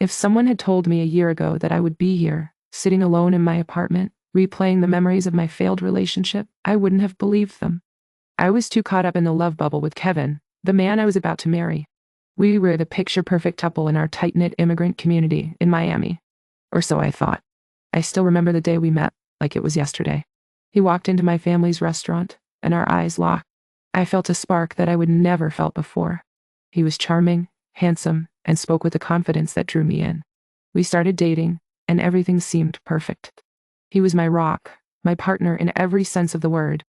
If someone had told me a year ago that I would be here, sitting alone in my apartment, replaying the memories of my failed relationship, I wouldn't have believed them. I was too caught up in the love bubble with Kevin, the man I was about to marry. We were the picture-perfect couple in our tight-knit immigrant community in Miami. Or so I thought. I still remember the day we met, like it was yesterday. He walked into my family's restaurant, and our eyes locked. I felt a spark that I would never felt before. He was charming, handsome, and spoke with a confidence that drew me in. We started dating, and everything seemed perfect. He was my rock, my partner in every sense of the word.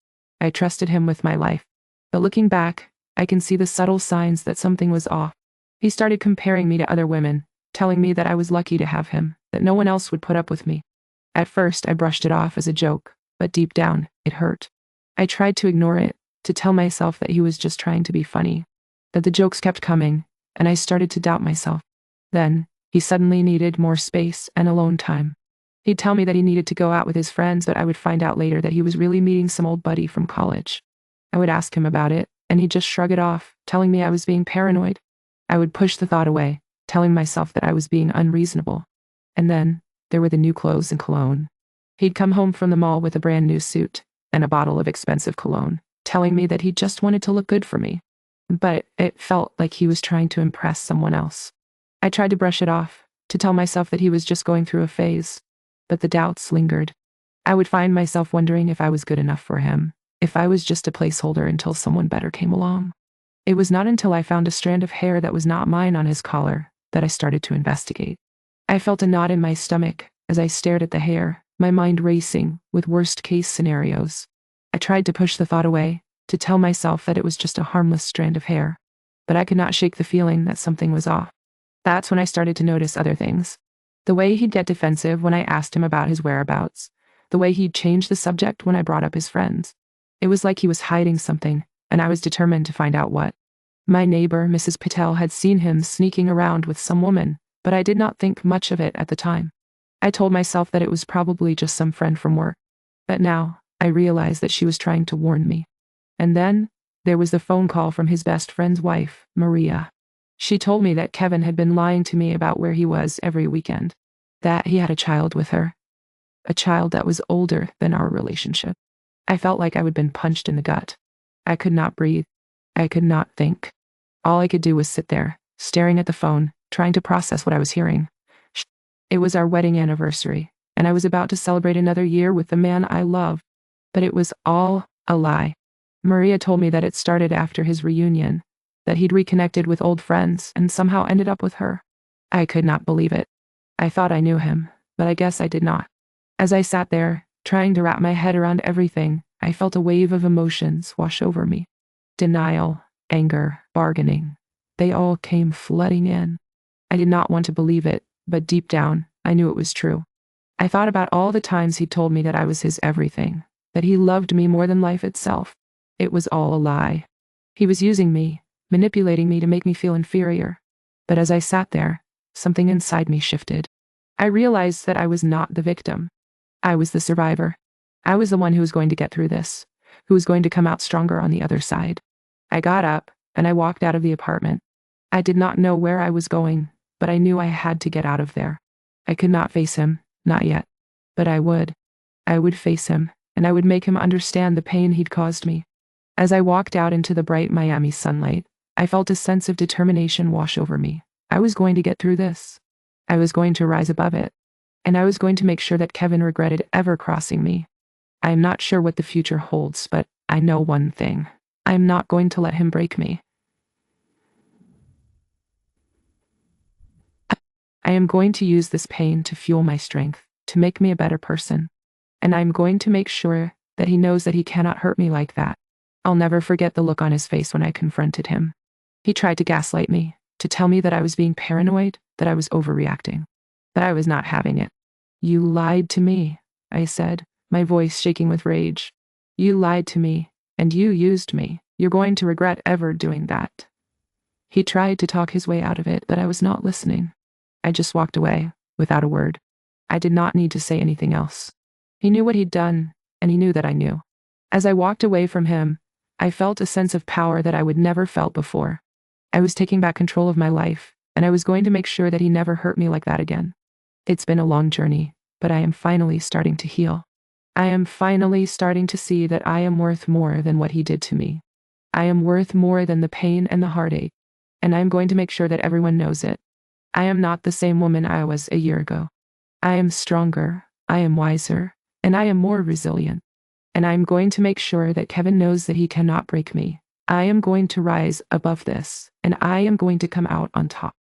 I trusted him with my life. But looking back, I can see the subtle signs that something was off. He started comparing me to other women, telling me that I was lucky to have him, that no one else would put up with me. At first, I brushed it off as a joke, but deep down, it hurt. I tried to ignore it, to tell myself that he was just trying to be funny. But the jokes kept coming, and I started to doubt myself. Then, he suddenly needed more space and alone time. He'd tell me that he needed to go out with his friends, but I would find out later that he was really meeting some old buddy from college. I would ask him about it, and he'd just shrug it off, telling me I was being paranoid. I would push the thought away, telling myself that I was being unreasonable. And then, there were the new clothes and cologne. He'd come home from the mall with a brand new suit and a bottle of expensive cologne, telling me that he just wanted to look good for me. But it felt like he was trying to impress someone else. I tried to brush it off, to tell myself that he was just going through a phase. But the doubts lingered. I would find myself wondering if I was good enough for him, if I was just a placeholder until someone better came along. It was not until I found a strand of hair that was not mine on his collar that I started to investigate. I felt a knot in my stomach as I stared at the hair, my mind racing with worst-case scenarios. I tried to push the thought away, to tell myself that it was just a harmless strand of hair. But I could not shake the feeling that something was off. That's when I started to notice other things. The way he'd get defensive when I asked him about his whereabouts. The way he'd change the subject when I brought up his friends. It was like he was hiding something, and I was determined to find out what. My neighbor, Mrs. Patel, had seen him sneaking around with some woman, but I did not think much of it at the time. I told myself that it was probably just some friend from work. But now, I realized that she was trying to warn me. And then, there was the phone call from his best friend's wife, Maria. She told me that Kevin had been lying to me about where he was every weekend. That he had a child with her. A child that was older than our relationship. I felt like I had been punched in the gut. I could not breathe. I could not think. All I could do was sit there, staring at the phone, trying to process what I was hearing. It was our wedding anniversary, and I was about to celebrate another year with the man I love. But it was all a lie. Maria told me that it started after his reunion, that he'd reconnected with old friends and somehow ended up with her. I could not believe it. I thought I knew him, but I guess I did not. As I sat there, trying to wrap my head around everything, I felt a wave of emotions wash over me. Denial, anger, bargaining. They all came flooding in. I did not want to believe it, but deep down, I knew it was true. I thought about all the times he told me that I was his everything, that he loved me more than life itself. It was all a lie. He was using me, manipulating me to make me feel inferior. But as I sat there, something inside me shifted. I realized that I was not the victim. I was the survivor. I was the one who was going to get through this, who was going to come out stronger on the other side. I got up, and I walked out of the apartment. I did not know where I was going, but I knew I had to get out of there. I could not face him, not yet. But I would. I would face him, and I would make him understand the pain he'd caused me. As I walked out into the bright Miami sunlight, I felt a sense of determination wash over me. I was going to get through this. I was going to rise above it. And I was going to make sure that Kevin regretted ever crossing me. I am not sure what the future holds, but I know one thing. I am not going to let him break me. I am going to use this pain to fuel my strength, to make me a better person. And I am going to make sure that he knows that he cannot hurt me like that. I'll never forget the look on his face when I confronted him. He tried to gaslight me, to tell me that I was being paranoid, that I was overreacting. But I was not having it. You lied to me, I said, my voice shaking with rage. You lied to me, and you used me. You're going to regret ever doing that. He tried to talk his way out of it, but I was not listening. I just walked away, without a word. I did not need to say anything else. He knew what he'd done, and he knew that I knew. As I walked away from him, I felt a sense of power that I would never felt before. I was taking back control of my life, and I was going to make sure that he never hurt me like that again. It's been a long journey, but I am finally starting to heal. I am finally starting to see that I am worth more than what he did to me. I am worth more than the pain and the heartache, and I am going to make sure that everyone knows it. I am not the same woman I was a year ago. I am stronger, I am wiser, and I am more resilient. And I am going to make sure that Kevin knows that he cannot break me. I am going to rise above this, and I am going to come out on top.